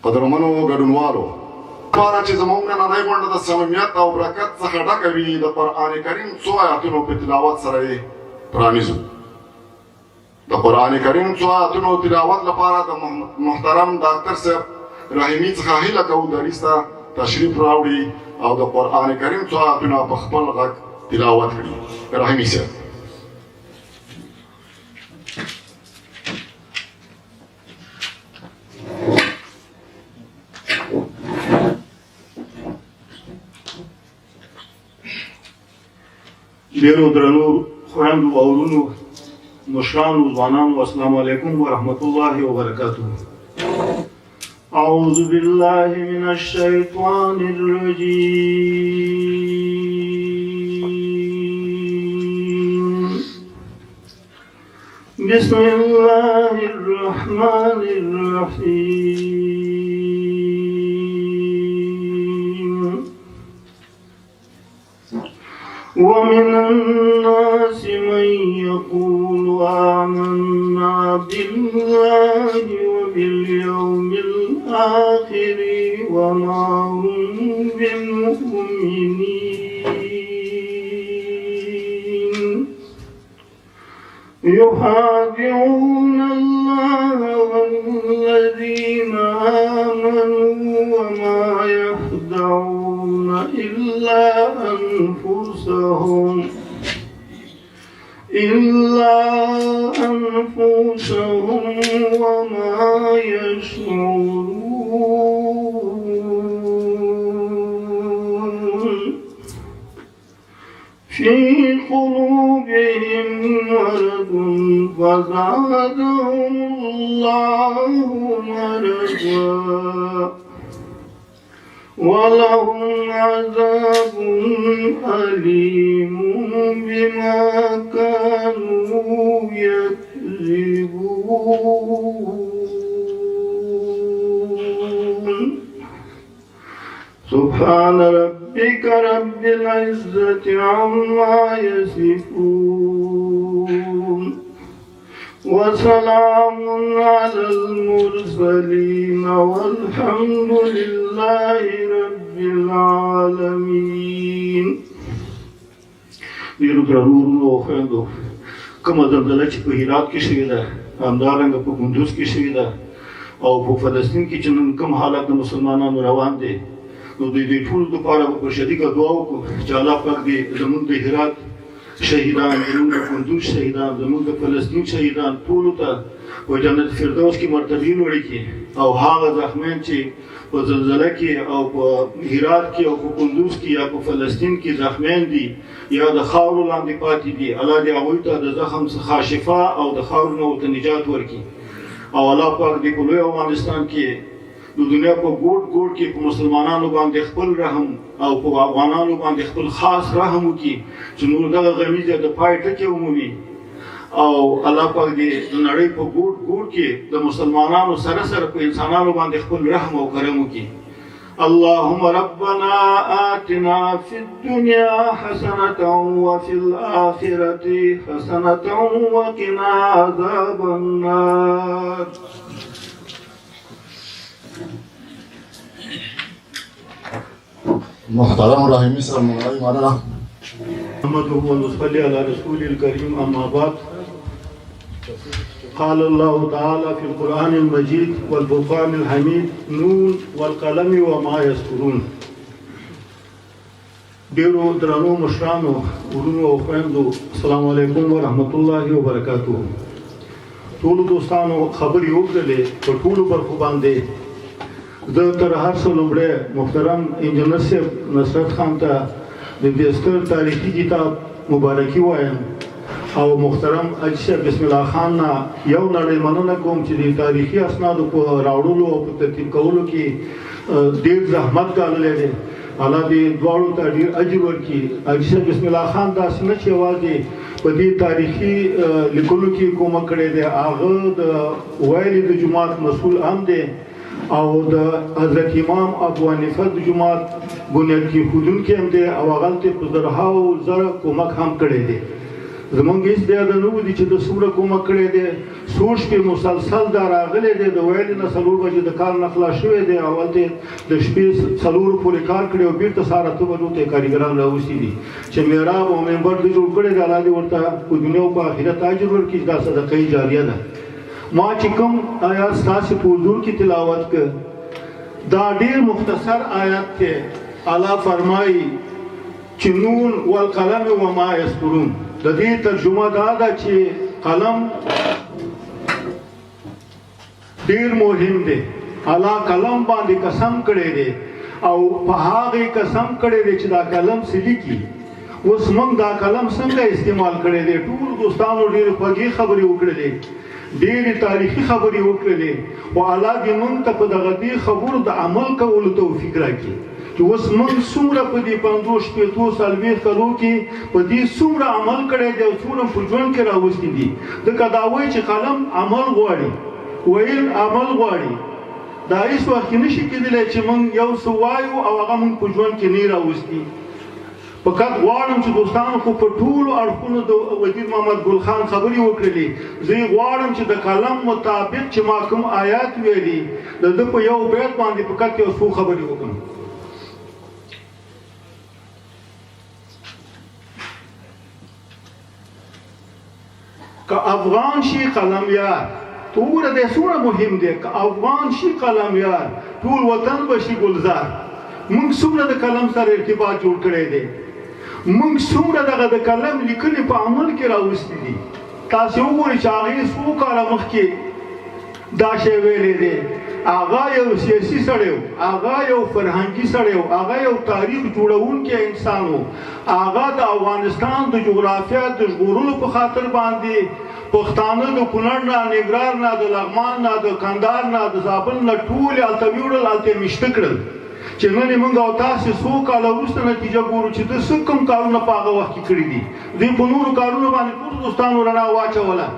قدرمنو ګډونوالو پاره چې زموږ نننۍ غونډه د صمیمیت او برکت څخه ډکه وي د قرآن کریم څو آیاتونو په تلاوت سره یې پرانیزو. د قرآن کریم څو آیاتونو تلاوت لپاره د محترم ډاکټر صاحب رحیمي څخه هیله کوو دریځ ته تشریف راوړي او د قرآن کریم څو آیاتونه په خپل غږ تلاوت کړي. رحیمي صاحب. ډېرو درنو خویندو او ورونو، مشرانو، ځوانانو، السلام علیکم ورحمة الله وبرکاته. أعوذ بالله من الشيطان الرجيم. بسم الله الرحمن الرحيم. ومن الناس من يقول آمنا بالله وباليوم الآخر وما هم بمؤمنين يخادعون الله والذين آمنوا وما يخدعون إلا أنفسهم وما يشعرون. في قلوبهم مرض فزادهم الله مرضا ولهم عذاب أليم بما كانوا يكذبون. سبحان ربك رب العزة عما يصفون وسلام على المرسلين والحمد لله رب العالمين. ډیرو درنو خویندو، کومه زلزله چې په هرات کې شوې ده، همدارنګه په کندوز کې شوې ده او په فلسطین کې چې نن کوم حالت د مسلمانانو روان دی، نو د دې ټولو لپاره به په شدیده دعا وکړو چې الله پاک دې زموږ د هرات شهیدان، زموږ د کندوز شهیدان، زموږ د فلسطین شهیدان ټولو ته په جنت فردوس کې مرتبې لوړې کړي، او هغه زخمیان چې په زلزله کې او په هرات کې او په کندوز کې یا په فلسطین کې زخمیان دي یا د خاورو لاندې پاتې دي، الله دې هغوی ته د زخم څخه شفا او د خاورو نه ورته نجات ورکړي، او الله پاک دې په لوی افغانستان کې د دنیا په ګوټ ګوټ کې په مسلمانانو باندې خپل رحم او په افغانانو باندې خپل خاص رحم وکړي چې نور دغه غمیزه د پای ټکی ومومي، او الله پاک دې د نړۍ په ګوټ ګوټ کې د مسلمانانو سره سره په انسانانو باندې خپل رحم او کرم وکړي. اللهم ربنا آتنا في الدنيا حسنة وفي الآخرة حسنة وقنا عذاب النار. محترم رحیمی صاحب مولوی مولانا نحمده ونصلي على رسول الكريم. أما بعد، قال الله تعالى في القرآن المجيد والفرقان الحميد نون والقلم وما يسطرون. ډیرو درنو مشرانو، ورونو او خویندو، السلام علیکم ورحمة الله وبرکاته. ټولو دوستانو خبرې وکړلې په ټولو برخو باندې. زه تر هر څه لومړی محترم انجینر صاحب نصرت خان ته د دې ستر تاریخي کتاب مبارکي وایم، او محترم حاجي صاحب بسم الله خان نه یو نړۍ مننه کوم چې د تاریخي اسنادو په راوړلو او په ترتیب کولو کې ډېر زحمت ګاللی دی. الله دې دواړو ته ډېر اجر ورکړي. حاجي صاحب بسم الله خان داسې نه چې یوازې په دې تاریخي لیکلو کې کومک کړی دی، هغه د ویلي د جومات مسؤل هم دی او د حضرت امام ابو حنیفه د جومات بنیاد کېښودونکی هم دی، او هغه ته په زرهاو زره کومک هم کړی دی. زمونږ هېڅ بیا د نه ودي چې د څومره کومه کړې دی څو شپې مسلسل دا راغلی دی د ویلې نه 4 بجې د کار نه خلاص شوی دی او هلته د شپې 4 پورې کار کړی او بېرته سهار 8 بجو ته یې کارګران راوستي دي چې محراب او منبر د جوړ کړی دی الله دې ورته په دنیا او په آخرت اجر ورکړي دا صدقه جاریه ده ما چې کوم آیات ستاسې په حضور کې تلاوت کړ دا ډېر مختصر آیات دی الله فرمایي چې نون والقلم وما یسطرون د دې ترجمه دا ده چې قلم ډېر مهم دی الله قلم باندې قسم کړی دی او په هغې قسم کړی دی چې دا قلم څه لیکي اوس موږ دا قلم څنګه استعمال کړی دی ټول دوستانو ډېرې خوږې خبرې وکړلې ډېرې تاریخي خبرې وکړلې خو الله دې موږ ته په دغه دې خبرو د عمل کولو توفیق راکړي چې اوس موږ څومره په دې 50 شپېتو 40 کلو کې په دې څومره عمل کړی دی او څومره په ژوند کې راوستي دي ځکه دا وایي چې قلم عمل غواړي ویل عمل غواړي دا هېڅ وخت کې نشي کېدلی چې موږ یو څه وایو او هغه موږ په ژوند کې نه راوستي فقط غواړم چې دوستانو خو په ټولو اړخونو د وزیر محمد ګل خان خبرې وکړلې زه یې غواړم چې د قلم مطابق چې ما کوم آیات ویلي د ده په یو بیت باندې فقط یو څو خبرې وکړم که افغان شي قلم یار تو وګوره دی څومره مهم دی که افغان شي قلم یار ټول وطن به شي ګلزار موږ څومره د قلم سره ارتباط جوړ کړی دی موږ څومره دغه د قلم لیکنې په عمل کې راوستي دي تاسې وګورئ چې هغې څو کاله مخکې دا شی ویلی دی هغه یو سیاسي سړی و هغه یو فرهنګي سړی و هغه یو تاریخ جوړونکی انسان و هغه د افغانستان د جغرافیه د ژغورلو په خاطر باندې پښتانه د کونړ نه ننګرهار نه د لغمان نه د کندهار نه د زابل نه ټول یې هلته ویوړل هلته یې میشته کړل چې نن یې موږ او تاسې څو کاله وروسته نتیجه ګورو چې ده څه کوم کارونه په هغه وخت کې کړي دي دوی په نورو کارونو باندې ټولو دوستانو رڼا واچوله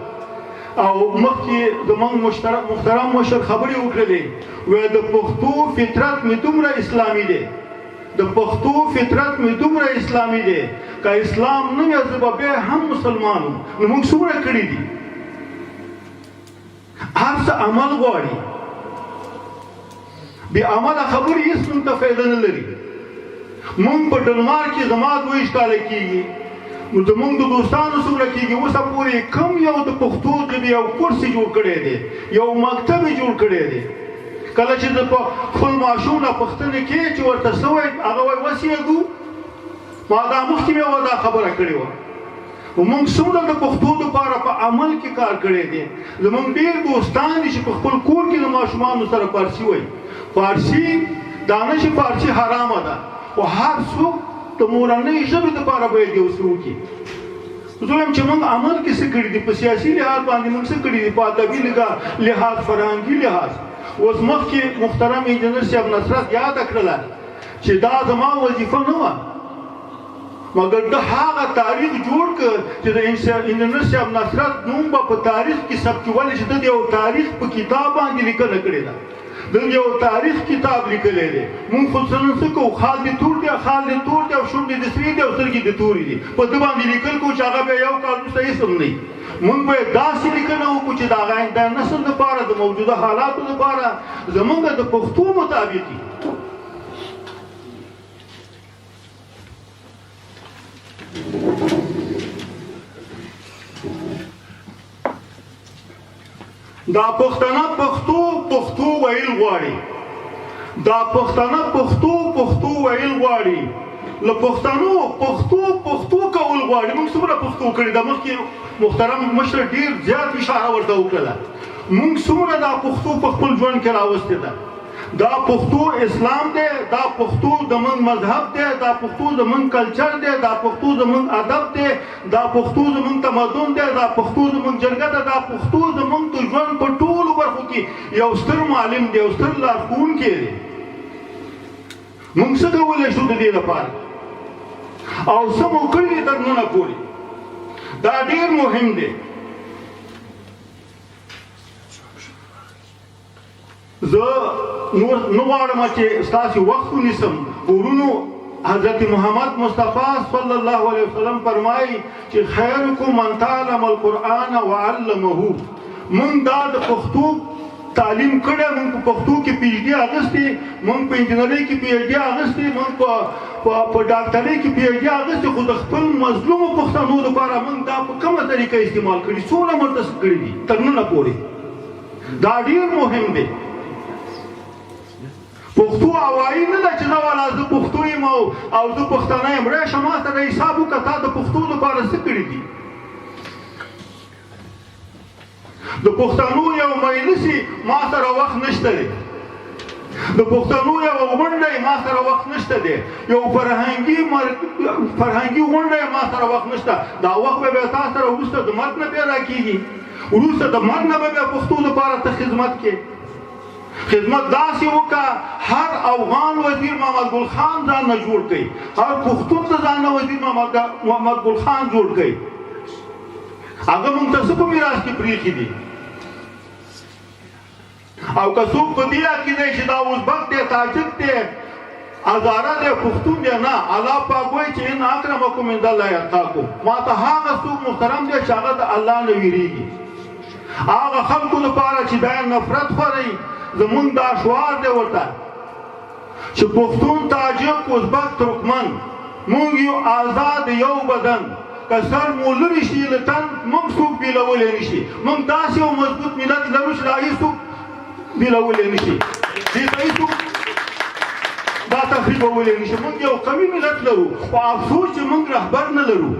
او مخکې زموږ محترم مشر خبرې وکړلې وایي د پښتو فطرت مې دومره اسلامي دی د پښتو فطرت مې دومره اسلامي دی که اسلام نه وي زه به بیا هم مسلمان وم نو موږ څومره کړي دي هر څه عمل غواړي بې عمله خبرې هېڅ موږ ته فایده نه لري موږ په ډنمارک کې زما 22 کاله کېږي نو زموږ د دوستانو څومره کېږي اوسه پورې کم یو د پښتو ژبې یو کورس یې جوړ کړی دی یو مکتب یې جوړ کړی دی کله چې د خپل ماشوم نه پوښتنې کوي چې ورته څه وایي هغه وایي وسیږو ما دا مخکې مې دا خبره کړې وه موږ څومره د پښتو دپاره په عمل کې کار کړی دی زموږ ډېر دوستان دي چې په خپل کور کې د ماشومانو سره فارسي وایي فارسي دا نه چې فارسي حرامه ده خو هر څوک د مورنۍ ژبې دپاره باید یو څه وکړي زه وایم چې موږ عمل کې څه کړي دي په سیاسي لحاظ باندې موږ څه کړي دي په ادبي لحاظ فرهنګي لحاظ اوس مخکې محترم انجینر صاحب نصرت یاده کړله چې دا زما وظیفه نه وه مګر ده هغه تاریخ جوړ کړ چې د انجینر صاحب نصرت نوم به په تاریخ کې ثبت کړي ولې چې ده د یو تاریخ په کتاب باندې لیکنه کړې ده د یو تاریخ کتاب لیکلی دی مونږ خو څه نه څه کوو خال دې تور دی خال دې تور دی او شونډې دې سرې دي او سترګې دې تورې دي په ده باندې لیکل کوو چې هغه بیا یو کال وروسته هېڅ هم نه وي مونږ باید داسې لیکنه وکړو چې د هغه آینده نسل دپاره د موجوده حالاتو دپاره زمونږ د پښتو مطابق وي دا پښتانه پښتو ویل غواړي دا پښتانه پښتو ویل غواړي له پښتنو پښتو کول غواړي موږ څومره پښتو کړي دا مخکې محترم مشر ډېر زیات اشاره ورته وکړله موږ څومره دا پښتو په خپل ژوند کې راوستې ده دا پښتو اسلام دی دا پښتو زموږ مذهب دی دا پښتو زموږ کلچر دی دا پښتو زموږ ادب دی دا پښتو زموږ تمدن دی دا پښتو زموږ جرګه ده دا پښتو زموږ د ژوند په ټولو برخو کې یو ستر معلم دی یو ستر لارښوونکی دی موږ څه کولی شو د دې لپاره او څه مو کړي دي تر ننه پورې دا ډېر مهم دی زه نور نه غواړم چې ستاسې وخت ونیسم ورونو حضرت محمد مصطفی صلی الله علیه وسلم فرمایي چې خیرکم من تعلم القرآن وعلمه. مونږ دا د پښتو تعلیم کړی، مونږ په پښتو کې پی ایچ ډي اخیستې، مونږ په انجینرۍ کې پی ایچ ډي اخیستې، مونږ په ډاکټرۍ کې پی ایچ ډي اخیستې، خو د خپل مظلومو پښتنو لپاره مونږ دا په کومه طریقه استعمال کړي، څومره مرتسب کړي دي تر ننه پورې. دا ډېر مهم دی. پښتو هوایي نه ده چې نه والا زه پښتو یم او زه پښتانه یم. راشه ما سره حساب وکړه تا د پښتو لپاره څه کړي دي. د پښتنو یو مجلسي ما سره وخت نشته دی، د پښتنو یو غونډه ما سره وخت نشته دی، یو فرهنګي غونډه ما سره وخت نشته. دا وخت به تا سره وروسته د مرګ نه پیدا کېږي، وروسته د مرګ نه به بیا پښتو لپاره ته خدمت کې خدمت داسې وکړه. هر افغان وزیر محمد ګل خان ځان نه جوړ کړي، هر پښتون ته ځان نه وزیر محمد ګل خان جوړ کړي. هغه موږ ته څه په میراث کې پرېښي دي؟ او که څوک په دې عقیده چې دا ازبک دی، تاجک دی، هزاره دی، پښتون دی، نه. الله پاک وایي چې ان اکرمکم عند الله اتقاکم. ما ته هغه څوک محترم دی چې هغه د الله نه ویریږي. هغه خلکو لپاره چې دا نفرت خوري، زمونږ دا شعار دی ورته چې پښتون، تاجک، ازبک، ترکمن موږ یو آزاد یو بدن. که سر مو لرې شي له تن موږ څوک بېلولی نه شي. موږ داسې یو مضبوط ملت لرو چې دا هېڅوک بېلولی نه شي، دې ته هېڅوک دا تخریبولی نه شي. موږ یو قوي ملت لرو، خو افسوس چې موږ رهبر نه لرو،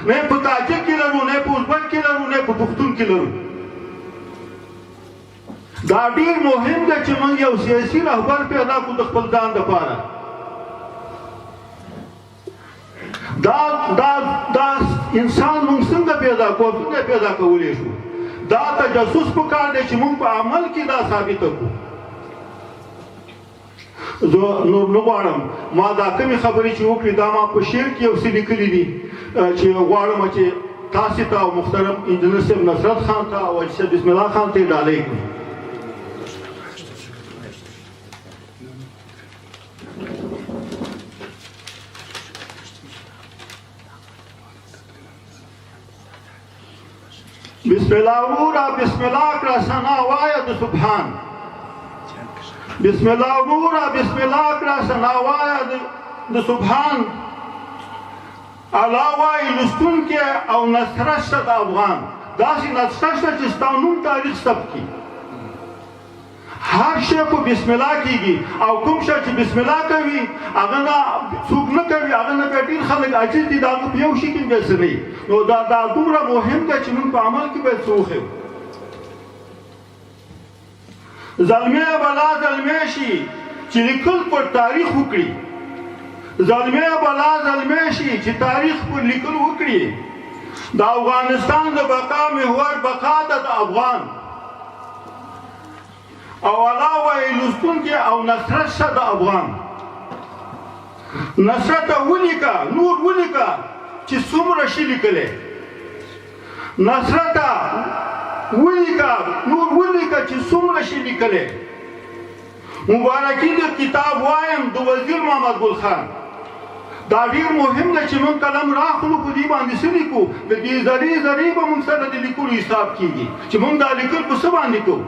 نه په تاجک کې لرو، نه په ازبک کې لرو، نه په پښتون کې لرو. دا ډېر مهم دی چې موږ یو سیاسي رهبر پیدا کړو د خپل ځان لپاره. دا انسان موږ څنګه پیدا کړو، څنګه پیدا کولی شو؟ دا تجسس پکار دی چې موږ په عمل کې دا ثابته کړو. زه نور نه غواړم ما دا کمې خبرې چې وکړې دا ما په شعر کې یو څه لیکلي دي چې غواړم چې تاسې ته او محترم انجینر صاحب نصرت خان ته او حاجي صاحب بسم الله خان ته یې ډالۍ کړو. بسم الله ورورا بسم الله کړه ثنا وایه د سبحان. بسم الله ورورا بسم الله کړه ثنا وایه د سبحان. الله وایي لوستونکی او نصرت شه د افغان. داسې نصرت شه چې ستا نوم تاریخ ثبت کړي. هر شی په بسم الله کېږي او کوم شی چې بسم الله کوي هغه نه څوک نه کوي، هغه نه بیا ډېر خلک عاجز دي، د هغه په یو شي کې بیا څه نه وي. نو دا دومره مهم دی چې موږ په عمل کې باید څه وښیو. زلمی بلا زلمی شي چې لیکل پر تاریخ وکړي، زلمی بلا زلمی شي چې تاریخ پر لیکل وکړي. د افغانستان د بقا محور بقا ده د افغان. او الله وایي لوستونکی او نصرت شه د افغان. نصرت ولیکه، نور ولیکه چې څومره شي لیکلی. نصرت ولیکه، نور ولیکه چې څومره شي لیکلی. مبارکي د کتاب وایم د وزیر محمد ګل خان. دا ډېر مهم دی چې موږ قلم راخلو په دې باندې څه لیکو. د دې ذرې ذرې به موږ سره د لیکلو حساب کېږي چې موږ دا لیکل په څه باندې کوو.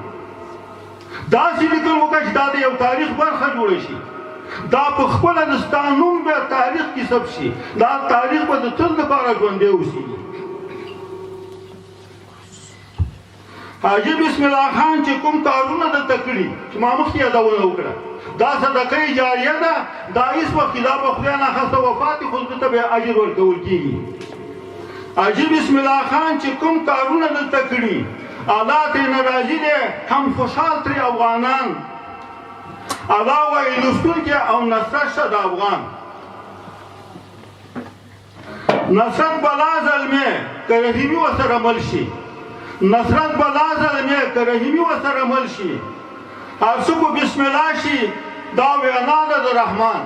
داسې لیکل وکړه چې دا د یو تاریخ برخه جوړه شي. دا په خپله د ستا نوم بیا تاریخ کې ثبت شي. دا تاریخ به د تل لپاره ژوندی اوسېږي. حاجي بسم الله خان چې کوم کارونه دلته کړي چې ما مخکې یادونه وکړه، دا صدقه جاریه ده. دا هېڅ وخت دا به خدای ناخواسته وفات وي، خو ده ته بیا اجر ورکول کېږي. حاجي بسم الله خان چې کوم کارونه دلته کړي الله ترې راضي دی، هم خوشحال ترې افغانان. الله وایي لوستونکی او نصرت شه د افغان. نصرت بلا زلمی که رحیمي ورسره مل شي، نصرت بلا زلمی که رحیمي ورسره مل شي. هر څه په بسم الله شي دا وینا ده د رحمان.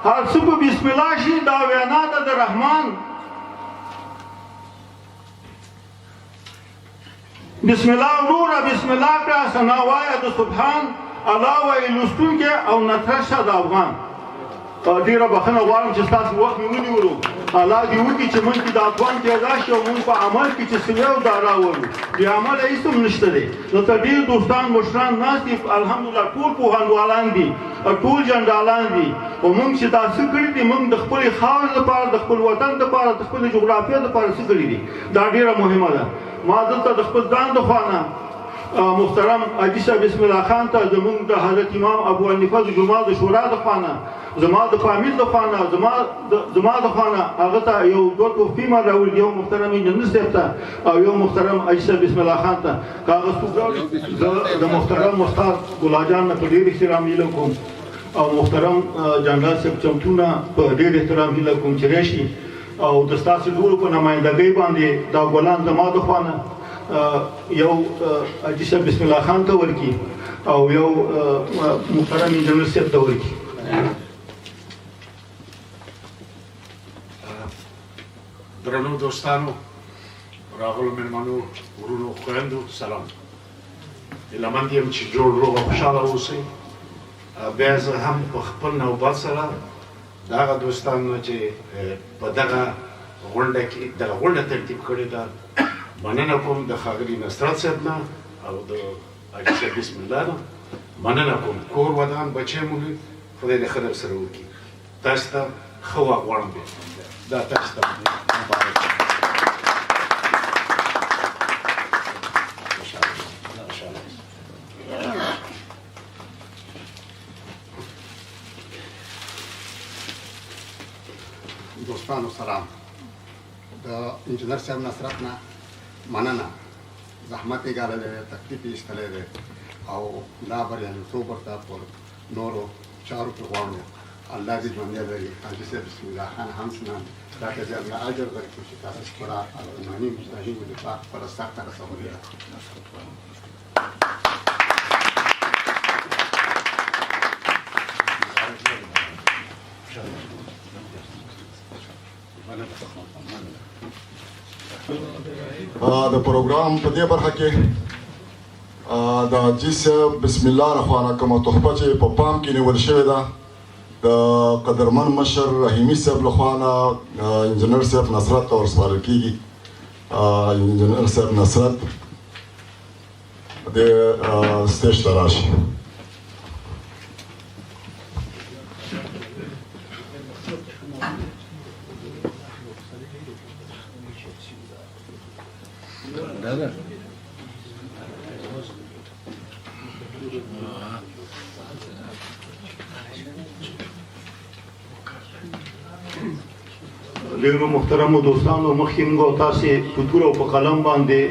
هر څه په بسم الله شي دا وینا ده د رحمان. بسم الله وروره بسم الله کړه ثنا وایه د سبحان. الله وایي لوستونکی او نصرت شه د افغان. ډېره بخښنه غواړم چې ستاسو وخت مې ونیولو. الله دې وکړي چې موږ کې دا توان پیدا شي او موږ په عمل کې چې سوی او دا راولو. بې عمله هېڅ هم نشته دی. دلته ډېر دوستان مشران ناست دي، الحمدلله ټول پوهنوالان دي، ټول جنډالان دي. او موږ چې دا څه کړي دي، موږ د خپلې خاورې لپاره، د خپل وطن لپاره، د خپلې جغرافیې لپاره څه کړي دي. دا ډېره مهمه ده. ما دلته د خپل ځان د خوا نه محترم حاجي صاحب بسم الله خان ته زموږ د حضرت امام ابو حنیفه د جمعه د شورا د خوا نه، زما د فامیل د خوا نه، زما د خوا نه هغه ته یو دوه تحفې ما راوړي، یو محترم انجینر صاحب ته او یو محترم حاجي صاحب بسم الله خان ته. که هغه څوک راوړي، زه د محترم استاد ګلا جان نه په ډېر احترام هیله کوم او محترم جنرال صاحب چمتو نه په ډېر احترام هیله کوم چې راشي او د ستاسو ټولو په نمایندګۍ باندې دا ګلان زما د خوا نه یو حاجي صاحب بسم الله خان ته ورکړي او یو محترم انجینر صاحب ته ورکړي. درنو دوستانو، راغلو مېلمنو، ورونو، خویندو، سلام. هیله مند یم چې جوړ روغ او خوشحاله اوسئ. بیا زه هم په خپل نوبت سره د هغه دوستانو چې په دغه غونډه ترتیب کړې ده مننه کوم د ښاغلي نصرت صاحب نه او د حاجي صاحب بسم الله نه مننه کوم. کور ودان بچی مو دي، خدای دې ښه درسره وکړي. تاسو ته ښه وخت غواړم. دا تاسو ته مبارک. دوستانو سلام. د انجینر صاحب نصرت نه مننه، زحمت یې ګاللی دی، تکلیف یې ایستلی دی او دا بریالیتوب ورته پر نورو چارو کې غواړو. الله دې ژوندی لري. حاجي صاحب بسم الله خان هم نه راته دې الله اجر درکړي چې تاسو خپله ارزماني مجاهد دفاع خپله سخته رسولې ده. د پروګرام په دې برخه کې د حاجي صاحب بسم الله رخوانه کومه تحفه چې په پام کې نیول شوې ده د قدرمن مشر رحیمي صاحب لخوا نه انجینر صاحب نصرت ته ورسپارل کېږي. انجینر صاحب نصرت د سټیج ته راشي. ډېرو محترمو دوستانو، مخکې موږ تاسې په تور او په قلم باندې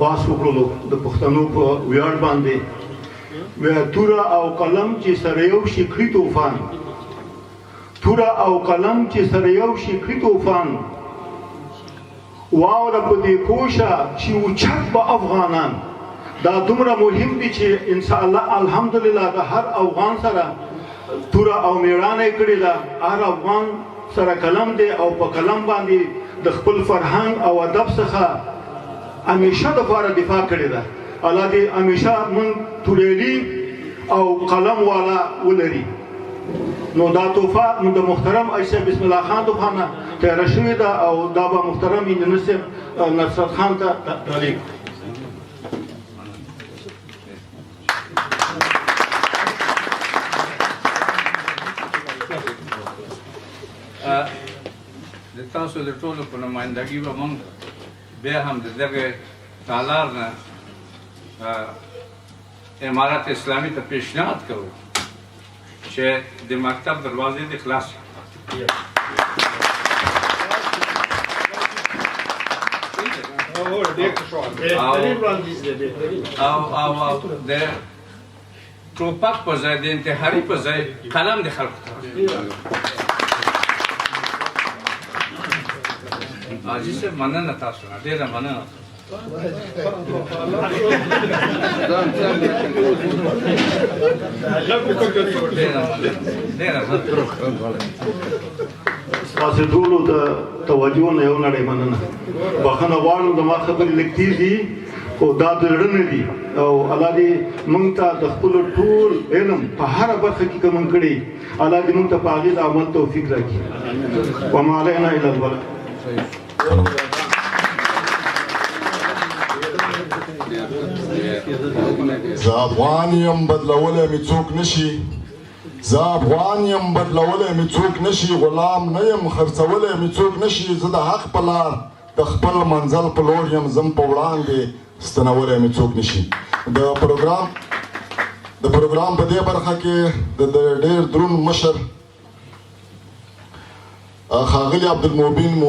بحث وکړلو د پښتنو په ویاړ باندې. توره او قلم چې سره یو شي کړي طوفان، توره او قلم چې سره یو شي کړي طوفان، واوره په دې پوشه چې اوچت به افغانان. دا دومره مهم دي چې انشاء الله الحمدلله د هر افغان سره توره او میړانه یې کړې ده. هر افغان سره قلم دی او په قلم باندې د خپل فرهنګ او ادب څخه همیشه دپاره دفاع کړې ده. الله دې همیشه موږ توریالي او قلم والا ولري. نو دا تحفه د محترم حاجي صاحب بسم الله خان د خوا نه تیاره شوې ده او دا به محترم انجینر صاحب نصرت خان ته ډالۍ کړو. د تاسو د ټولو په نمایندګۍ به موږ بیا هم د دغه تالار نه امارت اسلامي ته پیشنهاد کوو چې د مکتب دروازې دې خلاص او د ټوپک په ځای د انتحاري په ځای قلم د خلکو ته حاجي صاحب مننه تاسو نه ډېره مننه. تاسو ټولو د توجه نه یو نړۍ مننه. بخښنه غواړم زما خبرې لږ تېز دي، خو او دا د زړه نه دي او الله دې موږ ته د خپل ټول علم په هره برخه کې کوم کړي الله دې موږ ته په هغې د عمل توفیق راکړي وما علینا الا البلاغ زه افغان یم بدلولی مې څوک نشي زه افغان یم بدلولی مې څوک نشي غلام نه یم خرڅولی مې څوک نشي زه د حق په لار د خپل منزل په لور یم زم په وړاندې ستنولی مې څوک نشي د پروګرام په دې برخه کې د ډېر دروند مشر ښاغلي عبدالمبین